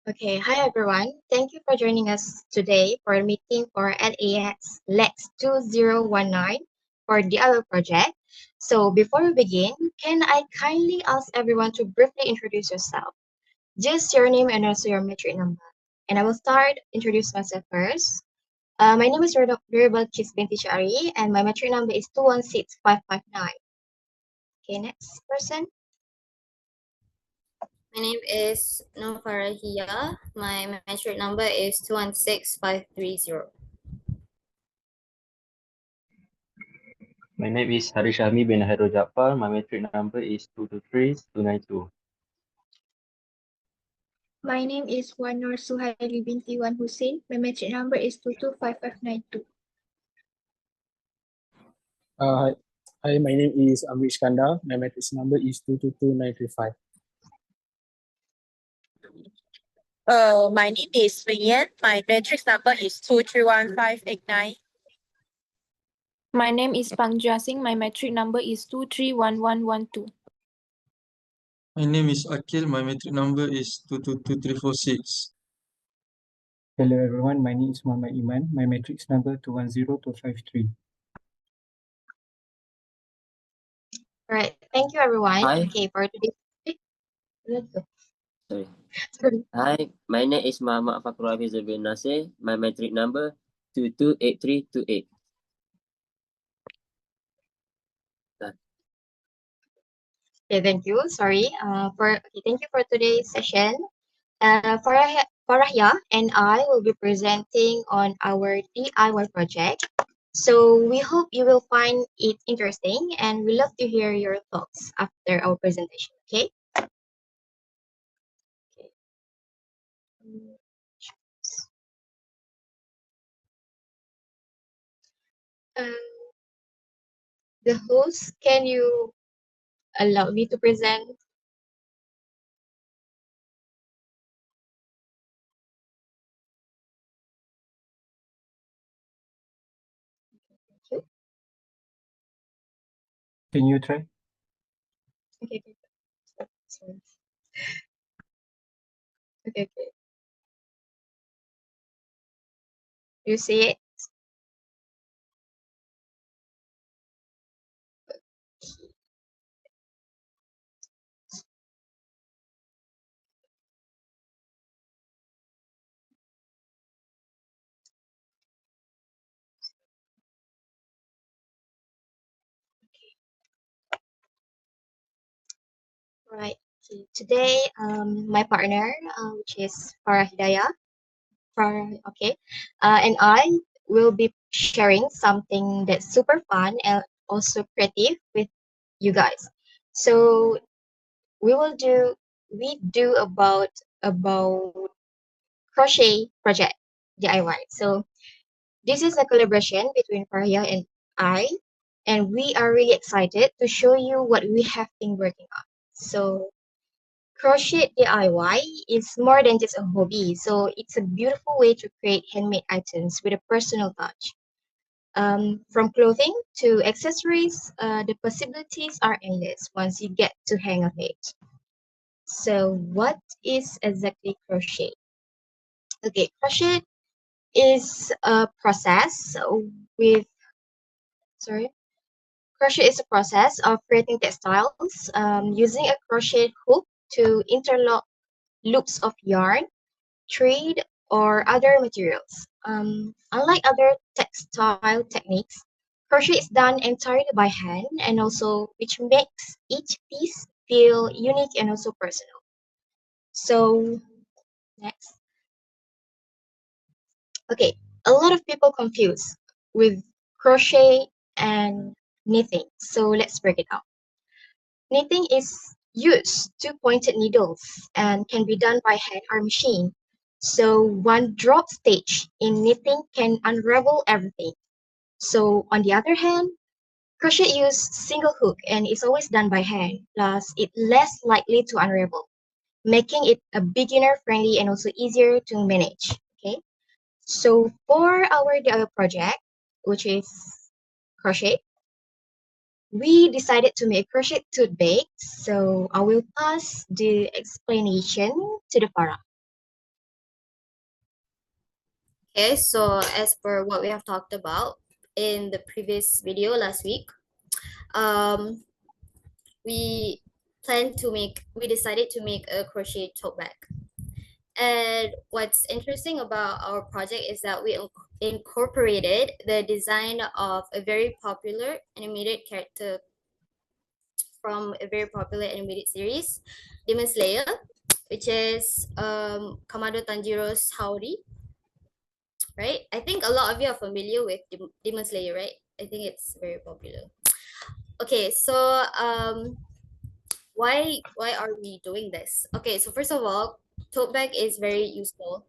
Okay, hi everyone. Thank you for joining us today for a meeting for LAX Lex 2019 for the other project. So before we begin, can I kindly ask everyone to briefly introduce yourself? Just your name and also your metric number. And I will start introduce myself first. My name is Durable Chis Binti Shari and my metric number is 216559. Okay, next person. My name is Nofarahia. My metric number is 216530. My name is Harish Ahmi bin Hairul Jaafar. My metric number is 223292. My name is Wan Nur Suhaili binti Wan Hussein. My metric number is 225592. Hi, my name is Amrit Skandar. My matrix number is 222935. My name is Wing Yan. My matrix number is 231589. My name is Pang Jia Singh. My metric number is 231112. My name is Akil. My metric number is 222346. Hello everyone, my name is Muhammad Iman. My matrix number 210253. All right, thank you everyone. Hi. Okay, for today's let's go. Sorry. Hi, my name is Muhammad Fakrul Hafiz bin Nasir. My metric number 228328. Okay, thank you. Sorry. Thank you for today's session. Farahia and I will be presenting on our DIY project. So we hope you will find it interesting and we love to hear your thoughts after our presentation. Okay. Um, the host, can you allow me to present? Can you try? Okay. Sorry. Okay. You see it? Right. Okay. Today, my partner, which is Farah Hidayah, and I will be sharing something that's super fun and also creative with you guys. So we do about crochet project DIY. So this is a collaboration between Faria and I, and we are really excited to show you what we have been working on. So crochet DIY is more than just a hobby, so it's a beautiful way to create handmade items with a personal touch. From clothing to accessories, the possibilities are endless once you get to hang of it. So what is exactly crochet? Okay, crochet is a process with, sorry, crochet is a process of creating textiles using a crochet hook to interlock loops of yarn, thread, or other materials. Unlike other textile techniques, crochet is done entirely by hand and also which makes each piece feel unique and also personal. So next. Okay, a lot of people confuse with crochet and knitting. So let's break it down. Knitting is use two pointed needles and can be done by hand or machine. So one drop stitch in knitting can unravel everything. So on the other hand, crochet use single hook and is always done by hand, plus it's less likely to unravel, making it a beginner friendly and also easier to manage. Okay. So for our DIY project, which is crochet, we decided to make crochet tote bag. So I will pass the explanation to the Farah. Okay, so as per what we have talked about in the previous video last week, we decided to make a crochet tote bag. And what's interesting about our project is that we incorporated the design of a very popular animated character from a very popular animated series, Demon Slayer, which is Kamado Tanjiro's Haori, right? I think a lot of you are familiar with Demon Slayer, right? I think it's very popular. Okay, so why are we doing this? Okay, so first of all, tote bag is very useful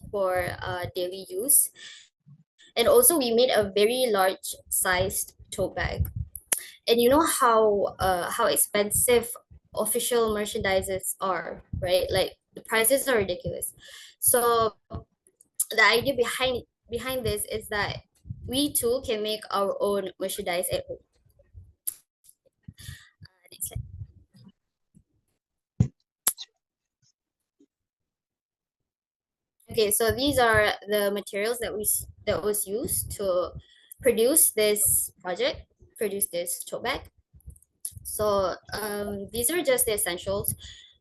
for daily use. And also we made a very large sized tote bag. And you know how expensive official merchandises are, right? Like the prices are ridiculous. So the idea behind this is that we too can make our own merchandise at home. Next slide. Okay, so these are the materials that was used to produce this tote bag. So these are just the essentials.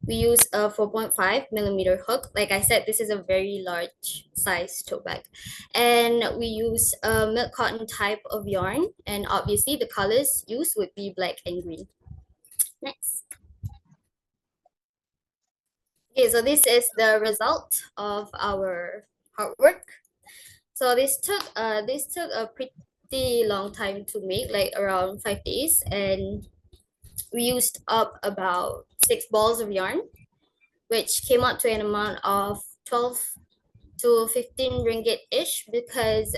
We use a 4.5mm hook. Like I said, this is a very large size tote bag. And we use a milk cotton type of yarn. And obviously the colors used would be black and green. Next. Okay, so this is the result of our hard work. So this took a pretty long time to make, like around 5 days, and we used up about 6 balls of yarn, which came out to an amount of 12 to 15 ringgit ish, because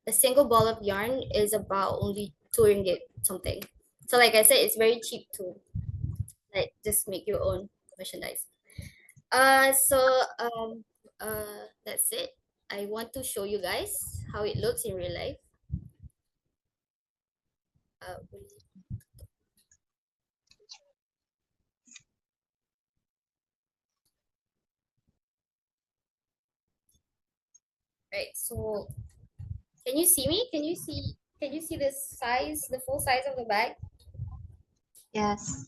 a single ball of yarn is about only 2 ringgit something. So like I said, it's very cheap to like just make your own merchandise. That's it. I want to show you guys how it looks in real life. Right, so can you see me? Can you see the size, the full size of the bag? Yes.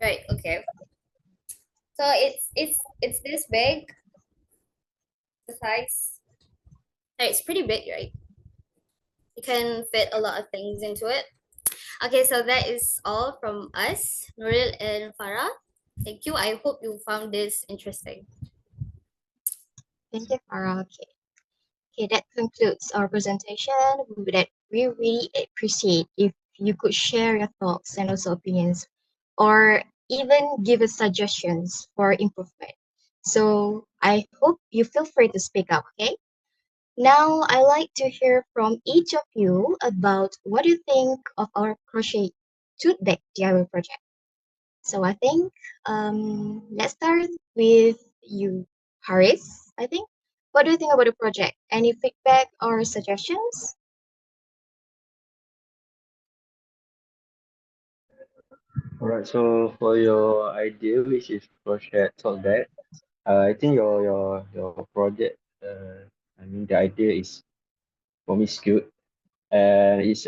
Right, okay. So it's this big, the size. Right, it's pretty big, right? You can fit a lot of things into it. Okay, so that is all from us, Nuril and Farah. Thank you. I hope you found this interesting. Thank you, Farah. Okay, that concludes our presentation. We really appreciate if you could share your thoughts and also opinions, or even give us suggestions for improvement. So I hope you feel free to speak up, okay? Now I like to hear from each of you about what you think of our crochet tote bag DIY project. So I think let's start with you, Haris. I think. What do you think about the project? Any feedback or suggestions? Alright, so for your idea, which is crochet tote bag, I think your project, I mean the idea is for me is good, and it's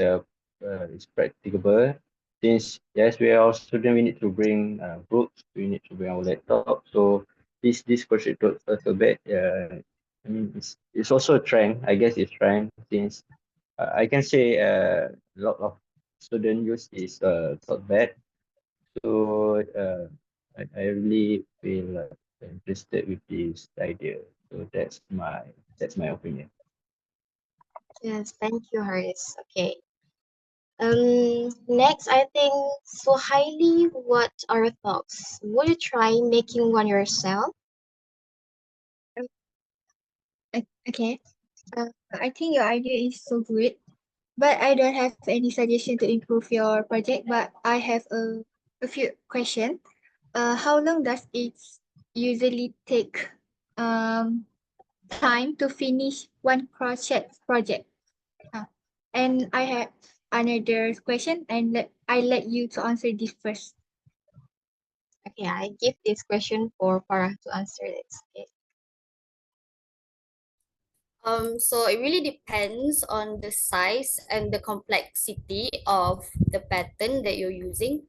practicable. Since yes, we are all students, we need to bring books, we need to bring our laptop. So this crochet tote bag, I mean it's also a trend. I guess it's trend since I can say a lot of students use this tote bag. So I really feel interested with this idea. So that's my opinion. Yes, thank you, Haris. Okay. Next, I think Suhaili, what are your thoughts? Would you try making one yourself? Okay. I think your idea is so good, but I don't have any suggestion to improve your project. But I have a few questions. How long does it usually take time to finish one crochet project? And I have another question, and I let you to answer this first. Okay, I give this question for Farah to answer this. Okay. So it really depends on the size and the complexity of the pattern that you're using.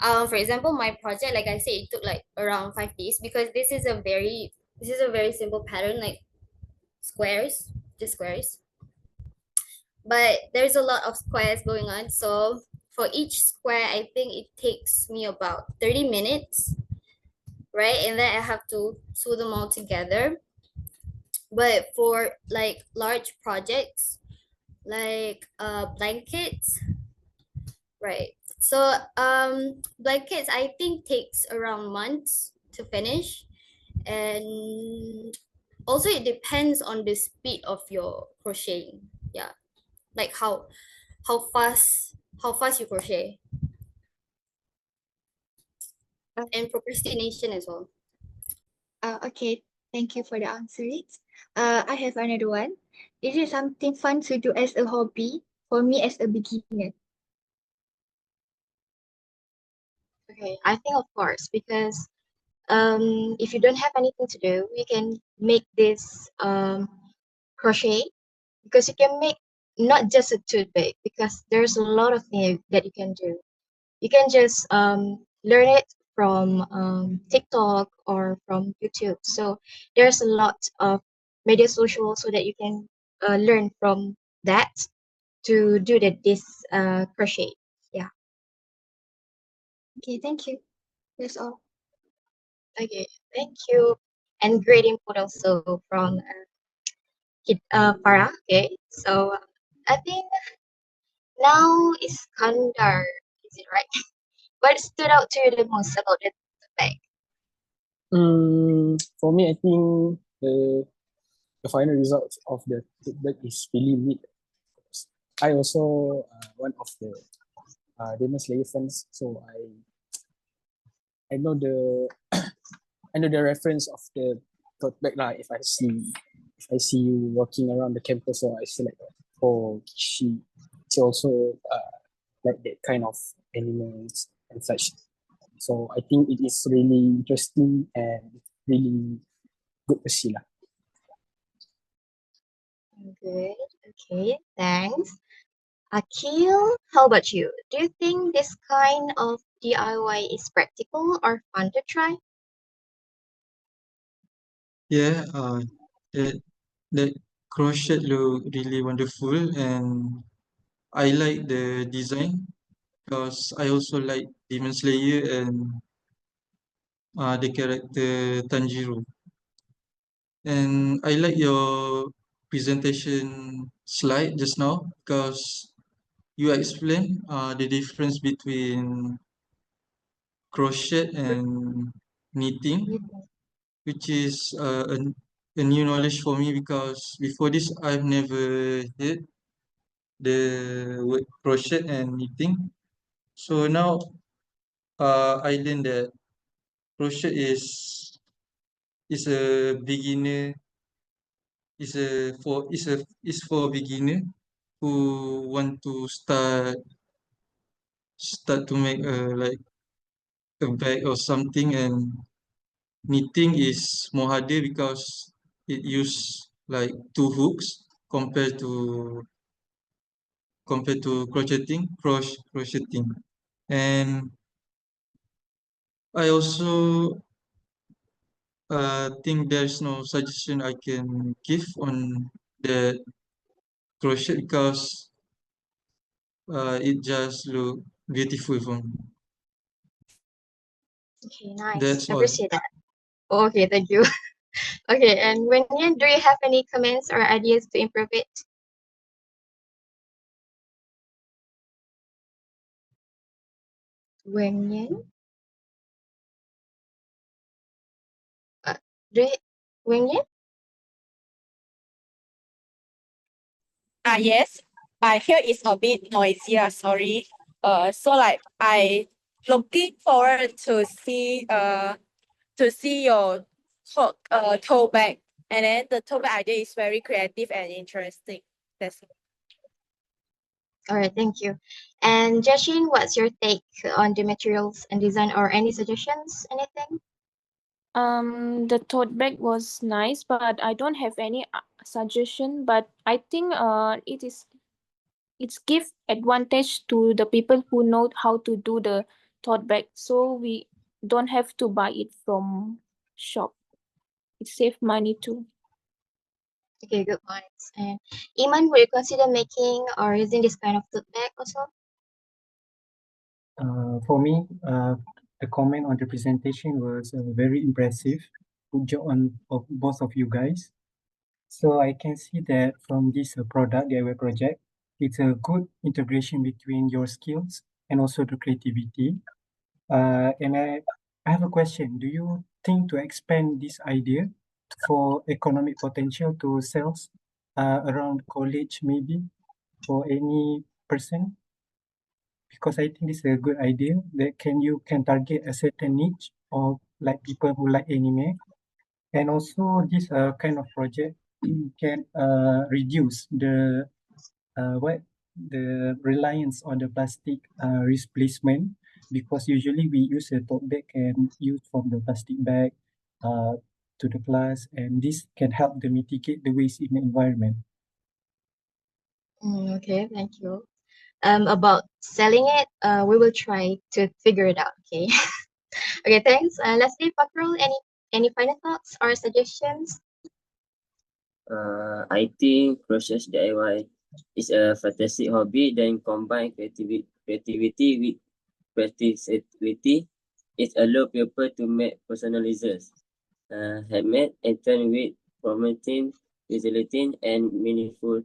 For example, my project, like I said, it took like around 5 days because this is a very simple pattern, like squares, just squares. But there's a lot of squares going on. So for each square, I think it takes me about 30 minutes, right? And then I have to sew them all together. But for like large projects, like blankets, right? So blankets I think takes around months to finish, and also it depends on the speed of your crocheting. Yeah, like how fast you crochet, and procrastination as well. Okay, thank you for the answer. I have another one. Is it something fun to do as a hobby for me as a beginner? Okay, I think of course because if you don't have anything to do, you can make this crochet because you can make not just a toothpick because there's a lot of things that you can do. You can just learn it from TikTok or from YouTube. So there's a lot of media social so that you can learn from that to do this crochet. Yeah. Okay, thank you. That's all. Okay. Thank you. And great input also from Farah. Okay. So I think now Iskandar. Is it right? What stood out to you the most about the bag? For me, I think the final result of the feedback is really neat. I also one of the Demon Slayer fans, so I know the I know the reference of the tote bag lah. If I see you walking around the campus, so I see like, oh, she also like that kind of animals and such. So I think it is really interesting and really good to see lah. Good. Okay. Thanks. Akil, how about you? Do you think this kind of DIY is practical or fun to try? Yeah, the crochet look really wonderful, and I like the design because I also like Demon Slayer and the character Tanjiro. And I like your presentation slide just now because you explained the difference between crochet and knitting, which is a new knowledge for me because before this I've never heard the word crochet and knitting. So now I learned that crochet is a beginner is for beginner who want to start to make like a bag or something, and knitting is more harder because it use like two hooks compared to crocheting. And I also think there's no suggestion I can give on the crochet because it just look beautiful for me. Okay, nice. That's all. Appreciate that. Okay, thank you. Okay, and Wenyan, do you have any comments or ideas to improve it? Wenyan? Do you, Wenyan? Yes, I hear it's a bit noisier, sorry. So like I looking forward to see your tote bag, and then the tote bag idea is very creative and interesting. That's it. All right, thank you. And Jashin, what's your take on the materials and design or any suggestions? Anything? The tote bag was nice, but I don't have any suggestion, but I think it's give advantage to the people who know how to do the tote bag, so we don't have to buy it from shop. It save money too. Okay, good points. And Iman, would you consider making or using this kind of tote bag also? For me, the comment on the presentation was very impressive. Good job on of both of you guys. So I can see that from this product, DIY project, it's a good integration between your skills and also the creativity. And I have a question. Do you think to expand this idea for economic potential to sales around college maybe for any person? Because I think this is a good idea that you can target a certain niche or like people who like anime. And also this kind of project can reduce the reliance on the plastic replacement, because usually we use a tote bag and use from the plastic bag to the class, and this can help to mitigate the waste in the environment. Okay, thank you. About selling it, we will try to figure it out. Okay. Okay, thanks. Leslie, Fakrul, any final thoughts or suggestions? I think crochet DIY is a fantastic hobby that combine creativity with practicality. It allows people to make personalized, handmade item with promoting utility and meaningful.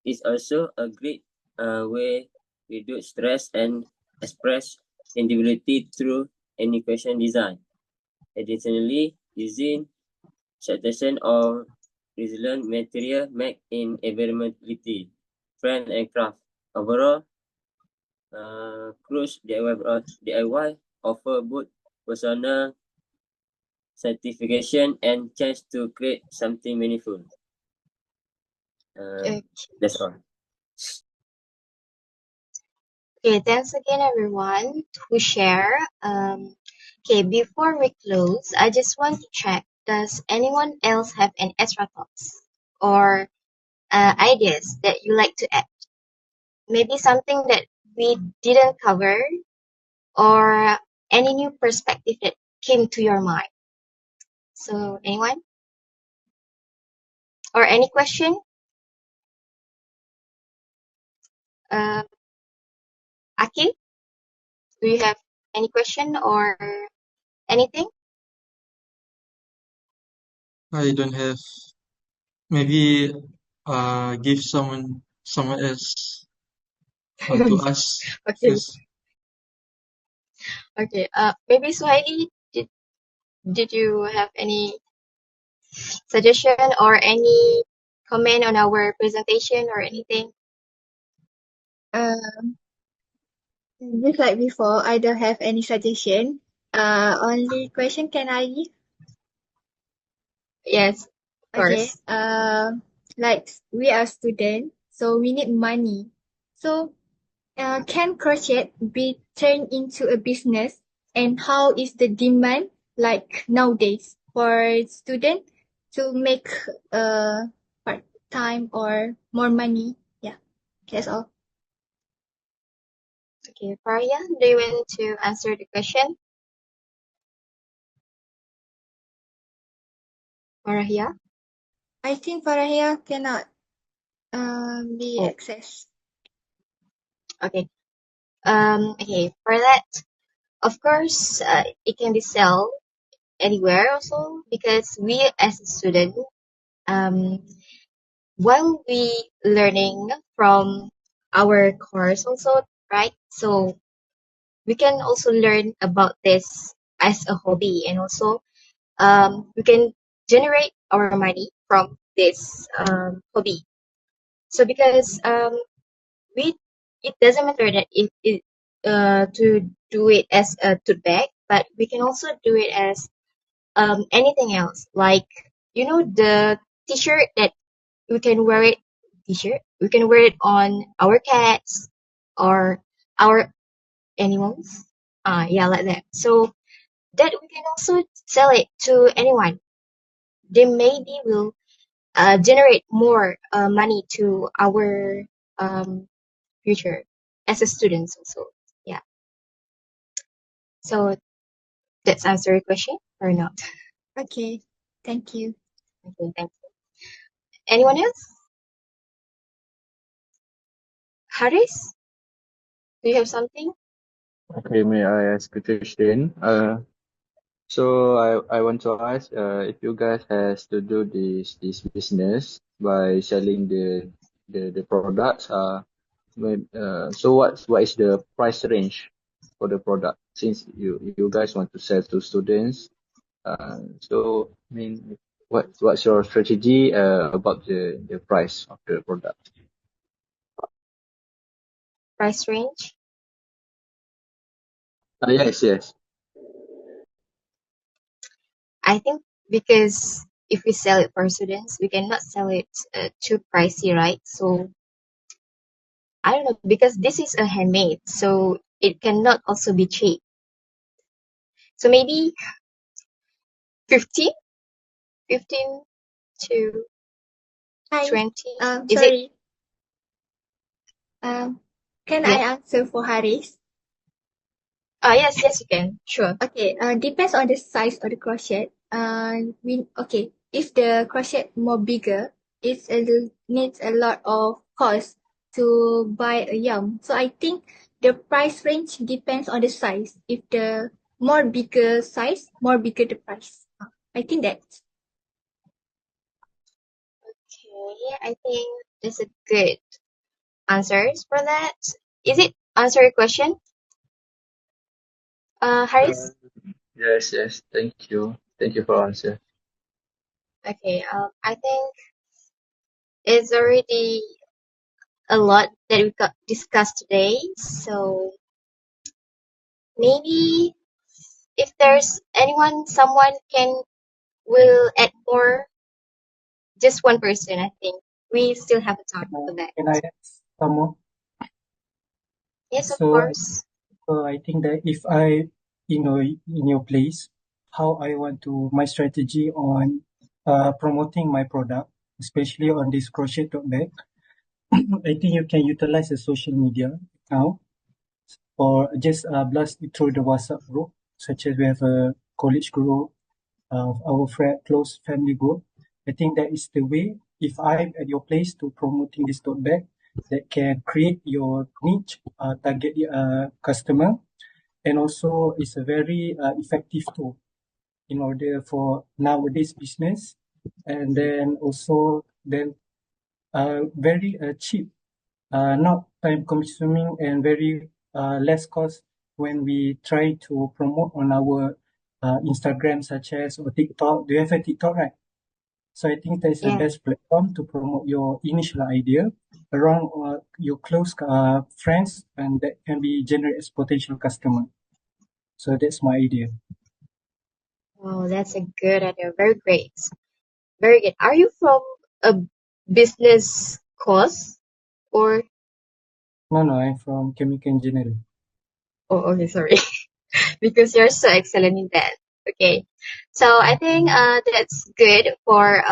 It's also a great way to reduce stress and express individuality through any fashion design. Additionally, using suggestion or resilient material make in environmentally friendly and craft. Overall, Cruise DIY offer both personal certification and chance to create something meaningful. Okay. That's all. Okay, thanks again, everyone, who share. Okay, before we close, I just want to check, does anyone else have any extra thoughts or ideas that you like to add? Maybe something that we didn't cover or any new perspective that came to your mind. So, anyone? Or any question? Aki, do you have any question or anything? I don't have. Maybe give someone else to ask Okay. first. Okay. Maybe Suhaili, did you have any suggestion or any comment on our presentation or anything? Just like before, I don't have any suggestion. Only question can I give? Yes, of Okay. course. Like we are students, so we need money. So, can crochet be turned into a business? And how is the demand like nowadays for students to make part-time or more money? Yeah, that's all. Okay, Faria, do you want to answer the question? Farahia? I think Farahia cannot be Oh, accessed. okay. Okay, for that, of course, it can be sold anywhere also because we as a student, um, while we learning from our course also, right? So we can also learn about this as a hobby, and also we can generate our money from this hobby. So because we it doesn't matter that it to do it as a tote bag, but we can also do it as anything else, like the t-shirt that we can wear it t-shirt we can wear it on our cats or our animals, yeah, like that. So that we can also sell it to anyone. They maybe will generate more money to our future as a students also. Yeah. So that's answer your question or not? Okay, thank you. Okay, thank you. Anyone else? Haris, do you have something? Okay, may I ask a question? So I want to ask, if you guys has to do this business by selling the products, so what is the price range for the product since you guys want to sell to students? So I mean, what's your strategy about the price of the product? Price range? Yes. I think because if we sell it for students, we cannot sell it too pricey, right? So I don't know because this is a handmade, so it cannot also be cheap. So maybe 15, 15 to Hi, 20. Is it? sorry. Can I Yeah. answer for Haris? Yes, you can. Sure. Okay, depends on the size of the crochet. If the crochet more bigger, needs a lot of cost to buy a yarn. So I think the price range depends on the size. If the more bigger size, more bigger the price. I think that's Okay, I think that's a good answers for that. Is it answer your question, Haris? Yes. Thank you for answer. Okay. I think it's already a lot that we got discussed today. So maybe if there's someone will add more, just one person. I think we still have time for that. Can I add some more? Yes, of So course. I think that if I, in your place, how I want to my strategy on promoting my product, especially on this crochet tote bag, I think you can utilize the social media now or just blast it through the WhatsApp group, such as we have a college group, our close family group. I think that is the way. If I'm at your place to promoting this tote bag, that can create your niche, target customer, and also it's a very effective tool in order for nowadays business, and then also very cheap, not time consuming and very less cost when we try to promote on our Instagram such as or TikTok. Do you have a TikTok, right? So I think that's the Yeah. best platform to promote your initial idea around your close friends, and that can be generate as potential customer. So that's my idea. Oh, that's a good idea. Very great. Very good. Are you from a business course or? No, I'm from chemical engineering. Oh, okay, sorry. Because you're so excellent in that. Okay. So I think that's good for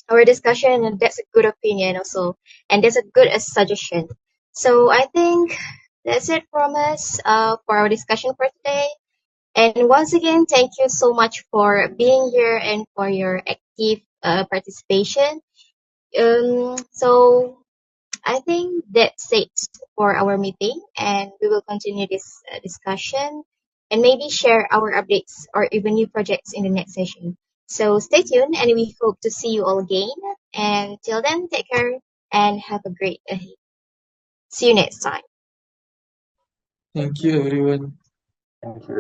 our discussion, and that's a good opinion also, and that's a good suggestion. So I think that's it from us for our discussion for today. And once again, thank you so much for being here and for your active participation. So I think that's it for our meeting, and we will continue this discussion and maybe share our updates or even new projects in the next session. So stay tuned, and we hope to see you all again. And till then, take care and have a great day. See you next time. Thank you, everyone. Thank you.